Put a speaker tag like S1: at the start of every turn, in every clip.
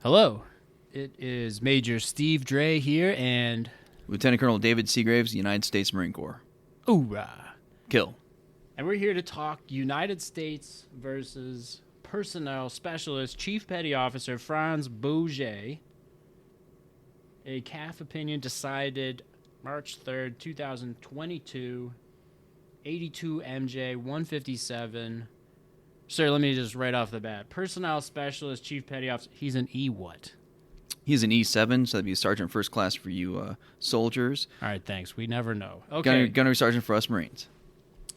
S1: Hello, it is Major Steve Dre here, and
S2: Lieutenant Colonel David C. Graves, United States Marine Corps.
S1: hoorah!
S2: Kill.
S1: And we're here to talk United States versus Personnel Specialist Chief Petty Officer Franz Beauge. A CAAF opinion decided March 3rd, 2022, 82 MJ 157. Sir, let me just right off the bat. Personnel Specialist Chief Petty Officer, he's an E what?
S2: He's an E7, so that'd be Sergeant First Class for you soldiers.
S1: All right, thanks. We never know. Okay.
S2: Gunnery Sergeant for us Marines.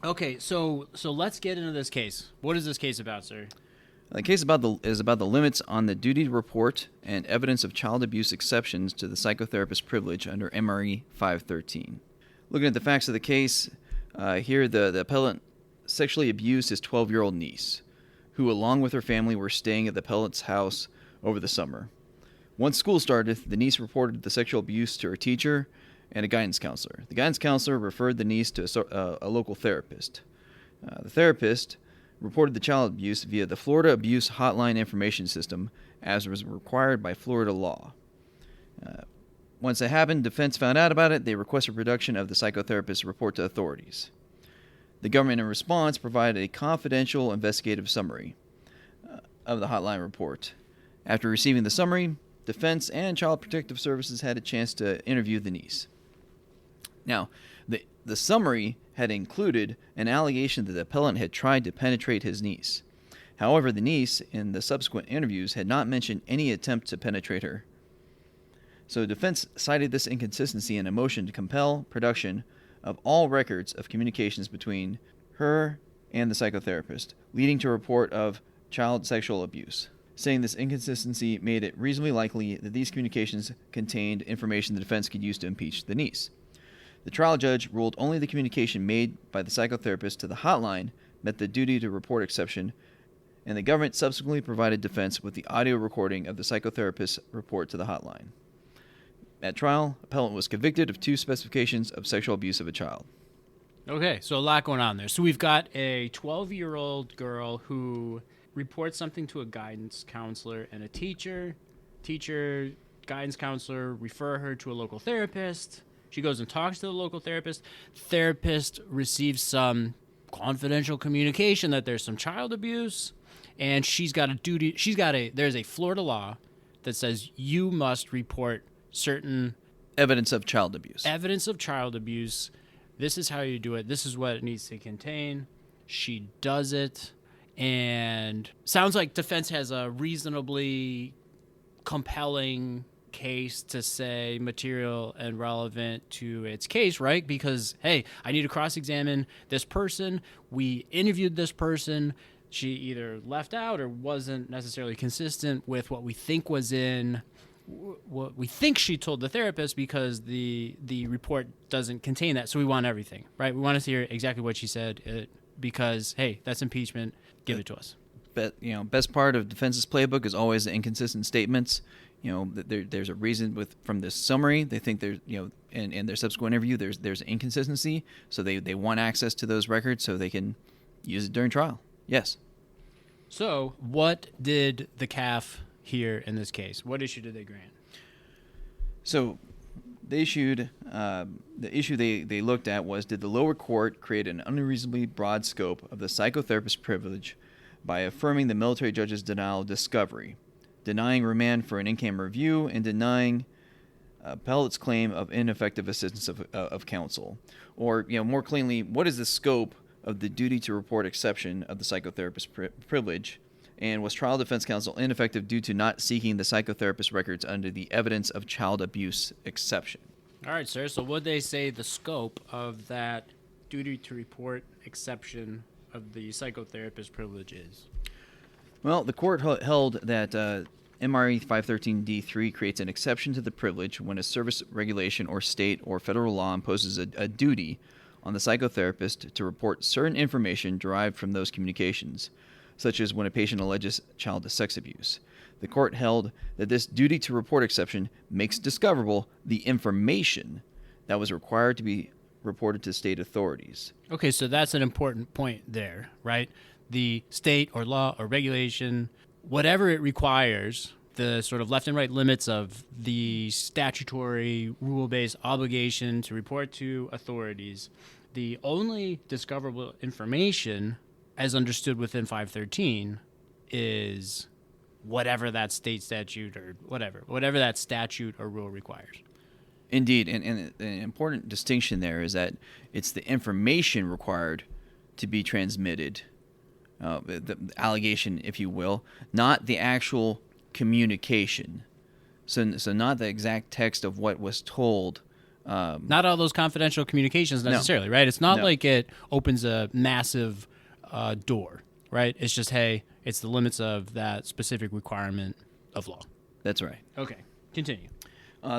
S1: Okay, so let's get into this case. What is this case about, sir?
S2: The case is about the limits on the duty to report and evidence of child abuse exceptions to the psychotherapist privilege under MRE 513. Looking at the facts of the case, here the appellant sexually abused his 12-year-old niece, who along with her family were staying at the appellant's house over the summer. Once school started, the niece reported the sexual abuse to her teacher and a guidance counselor. The guidance counselor referred the niece to a local therapist. The therapist reported the child abuse via the Florida Abuse Hotline Information System, as was required by Florida law. Once that happened, defense found out about it. They requested production of the psychotherapist's report to authorities. The government, in response, provided a confidential investigative summary of the hotline report. After receiving the summary, Defense and Child Protective Services had a chance to interview the niece. Now, the summary had included an allegation that the appellant had tried to penetrate his niece. However, the niece, in the subsequent interviews, had not mentioned any attempt to penetrate her. So defense cited this inconsistency in a motion to compel production of all records of communications between her and the psychotherapist, leading to a report of child sexual abuse, saying this inconsistency made it reasonably likely that these communications contained information the defense could use to impeach the niece. The trial judge ruled only the communication made by the psychotherapist to the hotline met the duty to report exception, and the government subsequently provided defense with the audio recording of the psychotherapist's report to the hotline. At trial, appellant was convicted of 2 specifications of sexual abuse of a child.
S1: Okay, so a lot going on there. So we've got a 12-year-old girl who reports something to a guidance counselor and a teacher. Teacher, guidance counselor refer her to a local therapist. She goes and talks to the local therapist. Therapist receives some confidential communication that there's some child abuse, and she's got a duty. There's a Florida law that says you must report certain
S2: Evidence of child abuse.
S1: This is how you do it. This is what it needs to contain. She does it, and sounds like defense has a reasonably compelling case to say material and relevant to its case, right? Because, hey, I need to cross-examine this person. We interviewed this person. She either left out or wasn't necessarily consistent with what we think she told the therapist, because the report doesn't contain that. So we want everything, right? We want to hear exactly what she said, because, hey, that's impeachment. Give it to us.
S2: But, best part of defense's playbook is always the inconsistent statements. There's a reason from this summary. They think there's, in their subsequent interview, there's an inconsistency. So they want access to those records so they can use it during trial. Yes.
S1: So what did the CAAF hear in this case? What issue did they grant?
S2: So they issued, the issue they looked at was, did the lower court create an unreasonably broad scope of the psychotherapist privilege by affirming the military judge's denial of discovery, denying remand for an in-camera review, and denying appellant's claim of ineffective assistance of counsel? Or, more cleanly, what is the scope of the duty to report exception of the psychotherapist privilege? And was trial defense counsel ineffective due to not seeking the psychotherapist records under the evidence of child abuse exception?
S1: All right, sir. So would they say the scope of that duty to report exception of the psychotherapist privilege is?
S2: Well, the court held that MRE 513D3 creates an exception to the privilege when a service regulation or state or federal law imposes a duty on the psychotherapist to report certain information derived from those communications, such as when a patient alleges child sex abuse. The court held that this duty to report exception makes discoverable the information that was required to be reported to state authorities.
S1: Okay, so that's an important point there, right? The state or law or regulation, whatever it requires, the sort of left and right limits of the statutory rule-based obligation to report to authorities, the only discoverable information as understood within 513 is whatever that state statute or whatever that statute or rule requires.
S2: Indeed, and an important distinction there is that it's the information required to be transmitted, the allegation, if you will, not the actual communication. So not the exact text of what was told.
S1: Not all those confidential communications necessarily, right? It's not like it opens a massive door, right? It's just, hey, it's the limits of that specific requirement of law.
S2: That's right.
S1: Okay, continue.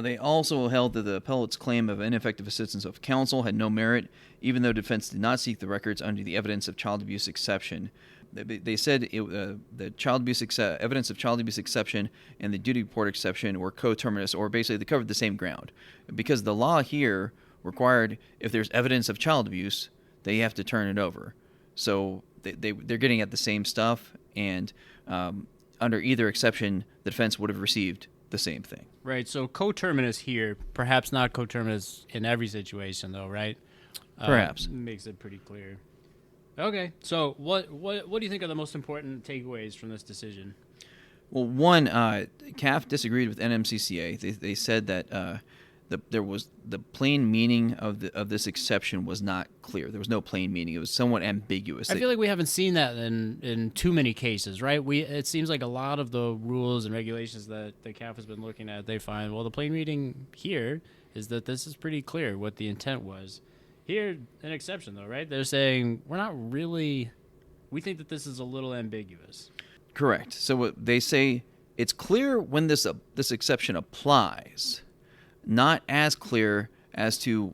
S2: They also held that the appellate's claim of ineffective assistance of counsel had no merit, even though defense did not seek the records under the evidence of child abuse exception. They said the child abuse evidence of child abuse exception and the duty report exception were coterminous, or basically they covered the same ground. Because the law here required, if there's evidence of child abuse, they have to turn it over. So they're getting at the same stuff, and under either exception, the defense would have received the same thing.
S1: Right, so coterminous here, perhaps not coterminous in every situation, though, right?
S2: Perhaps.
S1: Makes it pretty clear. Okay, so what do you think are the most important takeaways from this decision?
S2: Well, one, CAAF disagreed with NMCCA. They said that there was the plain meaning of this exception was not clear. There was no plain meaning. It was somewhat ambiguous.
S1: I feel like we haven't seen that in too many cases, right? It seems like a lot of the rules and regulations that the CAAF has been looking at, they find, well, the plain reading here is that this is pretty clear what the intent was. Here, an exception, though, right? They're saying, we think that this is a little ambiguous.
S2: Correct. So what they say, it's clear when this exception applies, not as clear as to,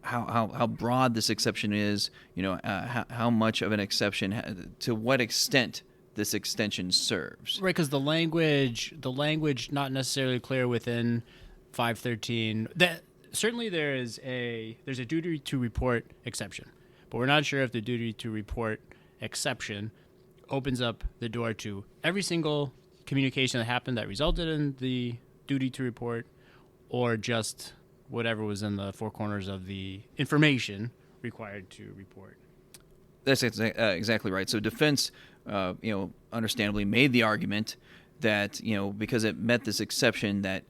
S2: how broad this exception is, how much of an exception, to what extent this extension serves.
S1: Right, because the language not necessarily clear within 513. Certainly there's a duty to report exception, but we're not sure if the duty to report exception opens up the door to every single communication that happened that resulted in the duty to report, or just whatever was in the four corners of the information required to report.
S2: That's exactly right. So defense, understandably made the argument that, because it met this exception, that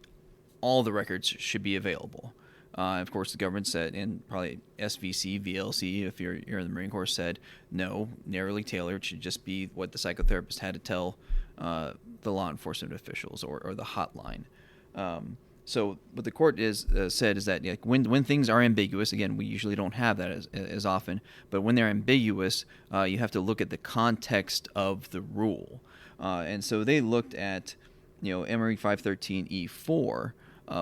S2: all the records should be available. Of course, the government said, and probably SVC, VLC, if you're in the Marine Corps, said, no, narrowly tailored should just be what the psychotherapist had to tell the law enforcement officials or the hotline. So what the court said is that when things are ambiguous, again, we usually don't have that as often, but when they're ambiguous, you have to look at the context of the rule. And so they looked at, MRE 513E4,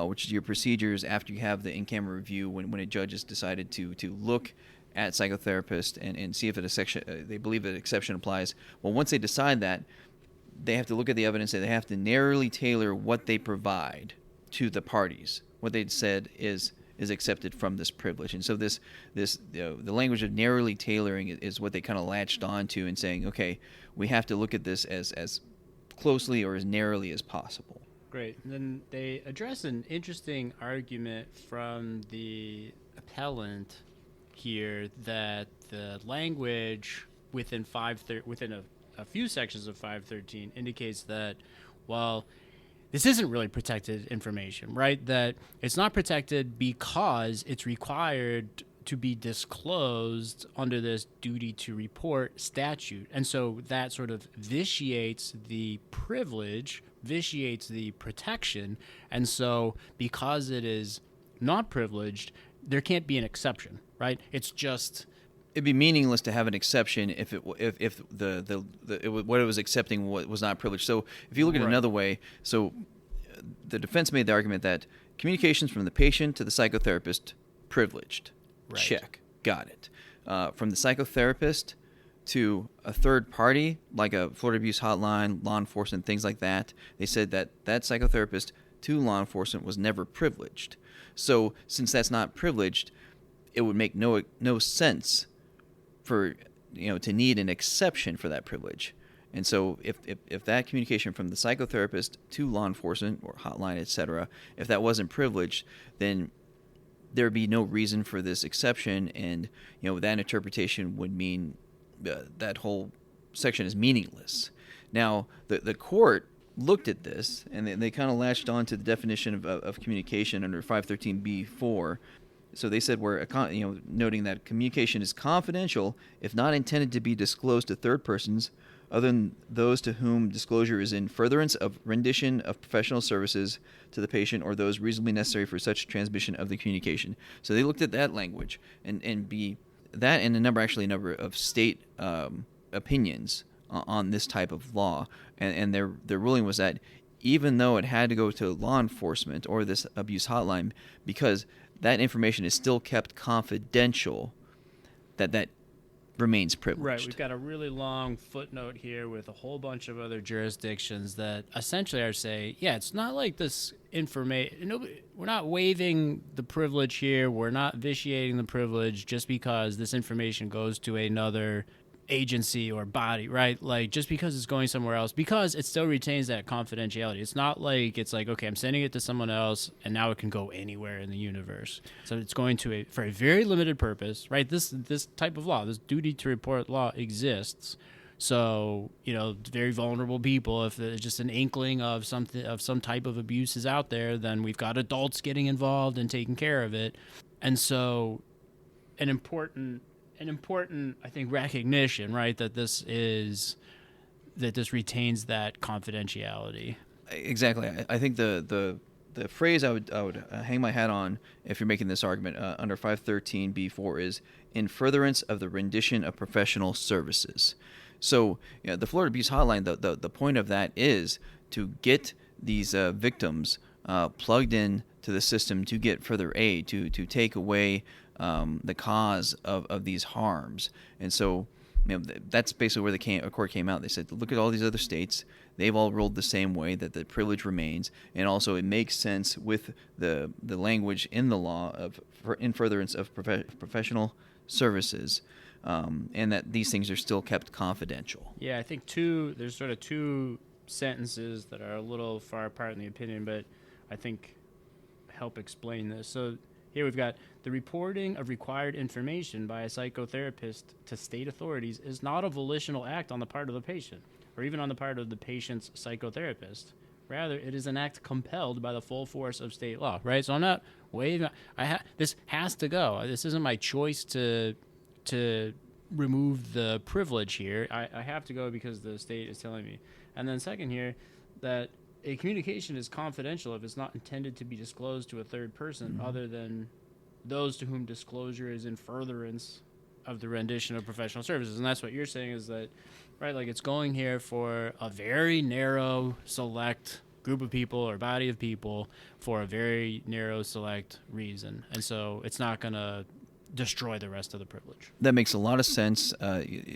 S2: which is your procedures after you have the in-camera review when a judge has decided to look at psychotherapist and see if they believe an exception applies. Well, once they decide that, they have to look at the evidence and they have to narrowly tailor what they provide to the parties. What they'd said is accepted from this privilege. And so the language of narrowly tailoring is what they kind of latched onto and saying, okay, we have to look at this as closely or as narrowly as possible.
S1: Great. And then they address an interesting argument from the appellant here that the language within a few sections of 513 indicates that, well, this isn't really protected information, right? That it's not protected because it's required to be disclosed under this duty to report statute. And so that sort of vitiates the privilege, vitiates the protection. And so because it is not privileged, there can't be an exception, right? It's just...
S2: It'd be meaningless to have an exception if what it was accepting was not privileged. So if you look at it another way, so the defense made the argument that communications from the patient to the psychotherapist, privileged. Right. Check. Got it. From the psychotherapist to a third party, like a Florida abuse hotline, law enforcement, things like that, they said that psychotherapist to law enforcement was never privileged. So since that's not privileged, it would make no sense for to need an exception for that privilege. And so if that communication from the psychotherapist to law enforcement or hotline, etc., if that wasn't privileged, then there'd be no reason for this exception, and that interpretation would mean that whole section is meaningless. Now, the court looked at this, and they kind of latched on to the definition of communication under 513b4. So they said noting that communication is confidential if not intended to be disclosed to third persons other than those to whom disclosure is in furtherance of rendition of professional services to the patient or those reasonably necessary for such transmission of the communication. So they looked at that language and a number of state opinions on this type of law, and their ruling was that even though it had to go to law enforcement or this abuse hotline, because that information is still kept confidential, that remains privileged.
S1: Right. We've got a really long footnote here with a whole bunch of other jurisdictions that essentially are saying, yeah, it's not like this information. We're not waiving the privilege here. We're not vitiating the privilege just because this information goes to another agency or body, right? Like, just because it's going somewhere else, because it still retains that confidentiality. It's not like it's like, okay, I'm sending it to someone else and now it can go anywhere in the universe. So it's going for a very limited purpose, right? This type of law, this duty to report law exists. So, very vulnerable people, if there's just an inkling of some type of abuse is out there, then we've got adults getting involved and taking care of it. And so an important, I think, recognition, right, that this retains that confidentiality.
S2: Exactly. I think the phrase I would hang my hat on if you're making this argument under 513b4 is in furtherance of the rendition of professional services. So the Florida Abuse Hotline, the point of that is to get these victims plugged in to the system to get further aid, to take away the cause of these harms. And so that's basically where the court came out. They said, look at all these other states. They've all ruled the same way, that the privilege remains. And also it makes sense with the language in the law in furtherance of professional services, and that these things are still kept confidential.
S1: Yeah, I think there's sort of two sentences that are a little far apart in the opinion, but I think help explain this. So here we've got the reporting of required information by a psychotherapist to state authorities is not a volitional act on the part of the patient or even on the part of the patient's psychotherapist. Rather, it is an act compelled by the full force of state law, right? So I'm not waiving. This has to go. This isn't my choice to remove the privilege here. I have to go because the state is telling me. And then second here, that a communication is confidential if it's not intended to be disclosed to a third person other than those to whom disclosure is in furtherance of the rendition of professional services. And that's what you're saying is that, right, like it's going here for a very narrow, select group of people or body of people for a very narrow, select reason. And so it's not going to destroy the rest of the privilege.
S2: That makes a lot of sense.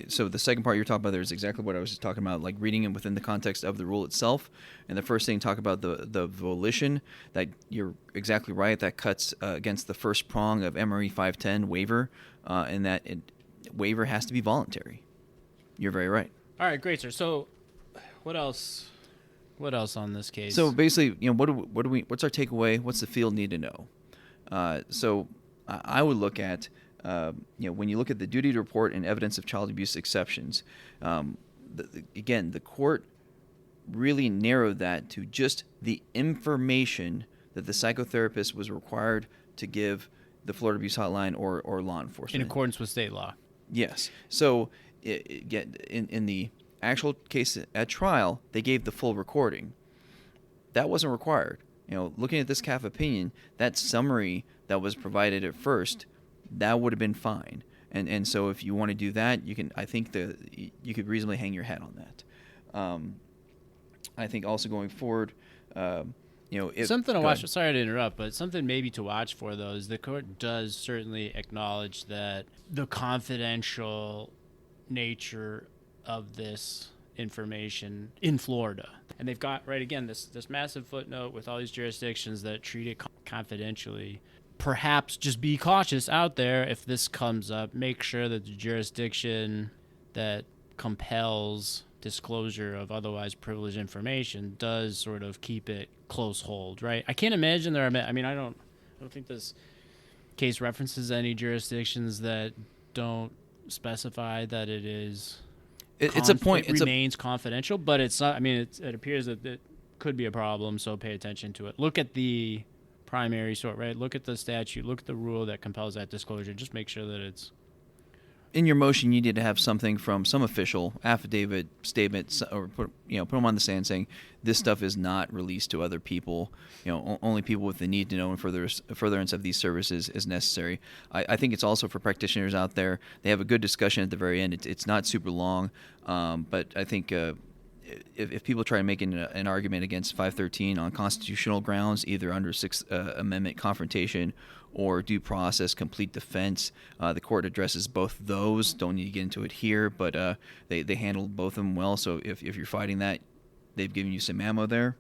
S2: So the second part you're talking about there is exactly what I was just talking about, like reading it within the context of the rule itself. And the first thing, talk about the volition, that you're exactly right. That cuts against the first prong of MRE 510 waiver, and that waiver has to be voluntary. You're very right.
S1: All right, great, sir. So what else on this case?
S2: So basically, what's our takeaway? What's the field need to know? So I would look at, when you look at the duty to report and evidence of child abuse exceptions, again, the court really narrowed that to just the information that the psychotherapist was required to give the Florida Abuse Hotline or law enforcement.
S1: In accordance with state law.
S2: Yes. So in the actual case at trial, they gave the full recording. That wasn't required. Looking at this C.A.A.F opinion, that summary that was provided at first, that would have been fine. And so if you want to do that, I think you could reasonably hang your hat on that. I think also going forward,
S1: something to watch. Sorry to interrupt, but something maybe to watch for though is the court does certainly acknowledge that the confidential nature of this information in Florida, and they've got this massive footnote with all these jurisdictions that treat it confidentially. Perhaps just be cautious out there if this comes up. Make sure that the jurisdiction that compels disclosure of otherwise privileged information does sort of keep it close hold, right? I can't imagine there are. I mean, I don't think this case references any jurisdictions that don't specify that it is.
S2: It's a point.
S1: It remains confidential, but it's not. I mean, it appears that it could be a problem, so pay attention to it. Look at the primary sort, right? Look at the statute. Look at the rule that compels that disclosure. Just make sure that it's.
S2: In your motion, you need to have something from some official affidavit, statement, or put them on the stand saying this stuff is not released to other people. Only people with the need to know and furtherance of these services is necessary. I think it's also for practitioners out there. They have a good discussion at the very end. It's not super long, but I think if people try to make an argument against 513 on constitutional grounds, either under Sixth Amendment confrontation or due process, complete defense, the court addresses both those. Don't need to get into it here, but they handled both of them well. So if you're fighting that, they've given you some ammo there.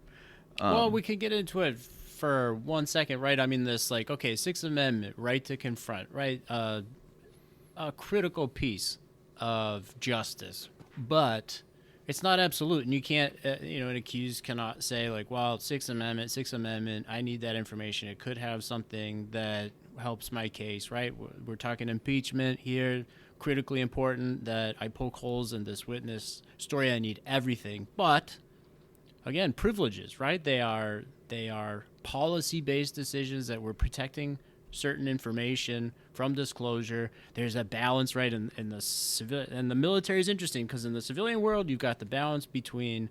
S1: Well, we could get into it for 1 second, right? I mean, this Sixth Amendment, right to confront, right? A critical piece of justice, but it's not absolute, and you can't, an accused cannot say well, Sixth Amendment, I need that information. It could have something that helps my case, right? We're talking impeachment here, critically important that I poke holes in this witness story. I need everything, but again, privileges, right? They are policy-based decisions that we're protecting certain information from disclosure. There's a balance, right? In the civil and the military is interesting because in the civilian world, you've got the balance between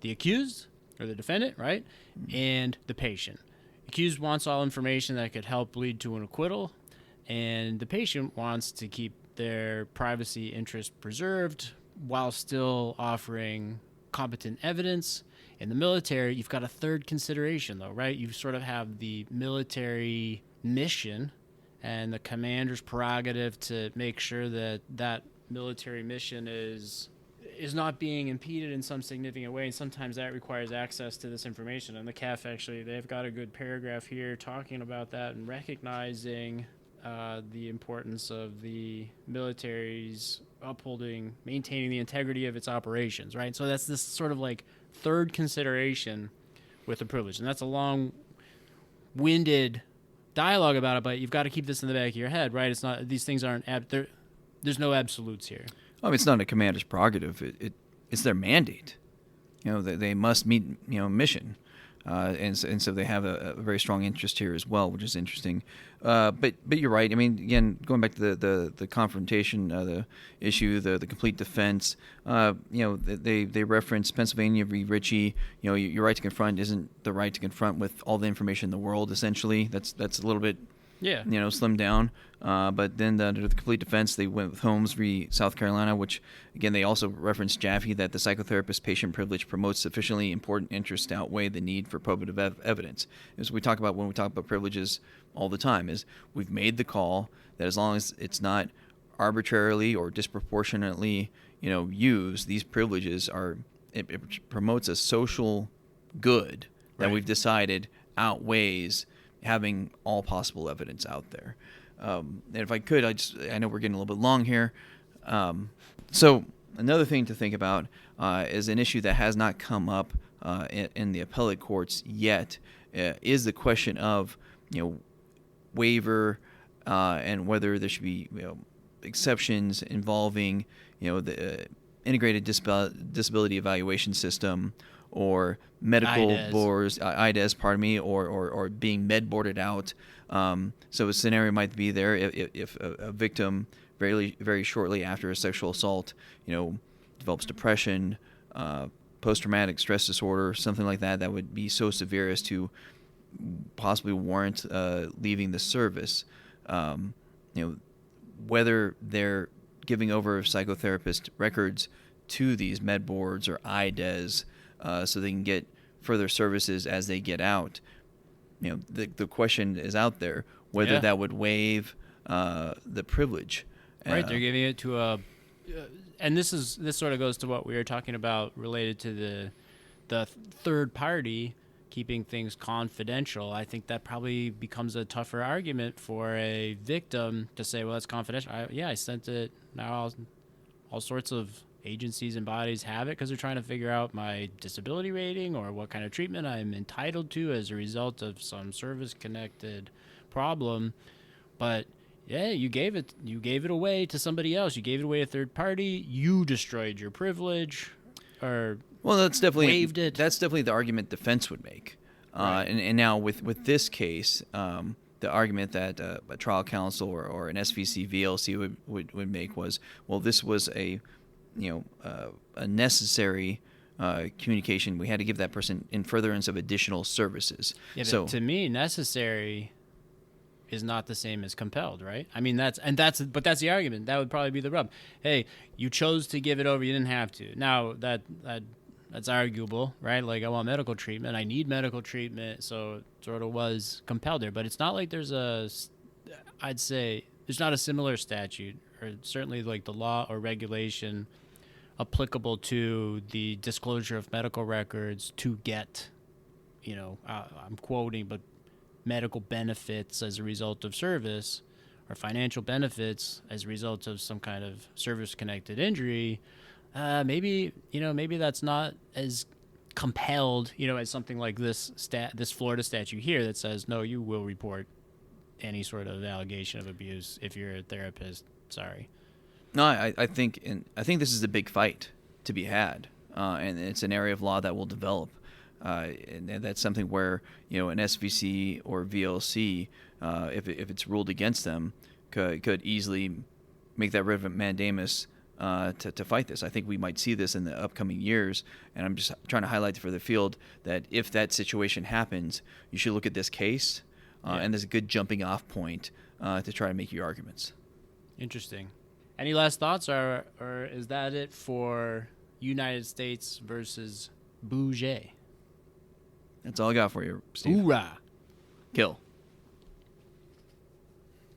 S1: the accused or the defendant, right, and the patient. Accused wants all information that could help lead to an acquittal, and the patient wants to keep their privacy interest preserved while still offering competent evidence. In the military, you've got a third consideration, though, right? You sort of have the military mission and the commander's prerogative to make sure that that military mission is not being impeded in some significant way, and sometimes that requires access to this information. And the CAAF, actually, they've got a good paragraph here talking about that and recognizing the importance of the military's maintaining the integrity of its operations, right? So that's this sort of third consideration with the privilege, and that's a long-winded dialogue about it, but you've got to keep this in the back of your head, right? It's not; these things aren't. There's no absolutes here.
S2: It's not a commander's prerogative. It's their mandate. They must meet mission, and so they have a very strong interest here as well, which is interesting. But you're right. I mean, again, going back to the confrontation, the issue, the complete defense. They reference Pennsylvania v. Ritchie. Your right to confront isn't the right to confront with all the information in the world. Essentially, that's a little bit slimmed down. But then under the complete defense, they went with Holmes v. South Carolina, which, again, they also referenced Jaffe, that the psychotherapist patient privilege promotes sufficiently important interests to outweigh the need for probative evidence. As we talk about when we talk about privileges all the time, is we've made the call that as long as it's not arbitrarily or disproportionately, used, these privileges it promotes a social good that we've decided outweighs having all possible evidence out there. And if I could, I know we're getting a little bit long here. So another thing to think about is an issue that has not come up in the appellate courts yet is the question of waiver and whether there should be exceptions involving the integrated disability evaluation system or medical boards, IDES, or being med-boarded out. So a scenario might be there if a victim very, very shortly after a sexual assault, develops depression, post-traumatic stress disorder, something like that, that would be so severe as to possibly warrant leaving the service. Whether they're giving over psychotherapist records to these med boards or IDES so they can get further services as they get out. The question is out there whether that would waive the privilege.
S1: Right, they're giving it to and this sort of goes to what we were talking about related to the third party keeping things confidential. I think that probably becomes a tougher argument for a victim to say, well, it's confidential. I sent it. Now all sorts of agencies and bodies have it because they're trying to figure out my disability rating or what kind of treatment I'm entitled to as a result of some service-connected problem. But yeah, you gave it away to somebody else. You gave it away to a third party. You destroyed your privilege, or
S2: Well,
S1: waived it.
S2: That's definitely the argument defense would make.
S1: Right.
S2: And now with this case, the argument that a trial counsel or an SVC VLC would make was, well, this was a necessary communication. We had to give that person in furtherance of additional services.
S1: Yeah,
S2: so
S1: but to me, necessary is not the same as compelled, right? I mean, that's the argument. That would probably be the rub. Hey, you chose to give it over. You didn't have to. Now that's arguable, right? Like, I want medical treatment. I need medical treatment. So it sort of was compelled there. But it's not like I'd say there's not a similar statute, or certainly like the law or regulation applicable to the disclosure of medical records to get, I'm quoting, but medical benefits as a result of service, or financial benefits as a result of some kind of service-connected injury. Maybe that's not as compelled, as something like this Florida statute here that says, no, you will report any sort of allegation of abuse if you're a therapist. Sorry.
S2: No, I think this is a big fight to be had, and it's an area of law that will develop. And that's something where an SVC or VLC, if it's ruled against them, could easily make that writ of mandamus to fight this. I think we might see this in the upcoming years, and I'm just trying to highlight for the field that if that situation happens, you should look at this case, and there's a good jumping off point to try to make your arguments.
S1: Interesting. Any last thoughts, or is that it for United States versus Beauge?
S2: That's all I got for you, Steve.
S1: Hoorah!
S2: Kill.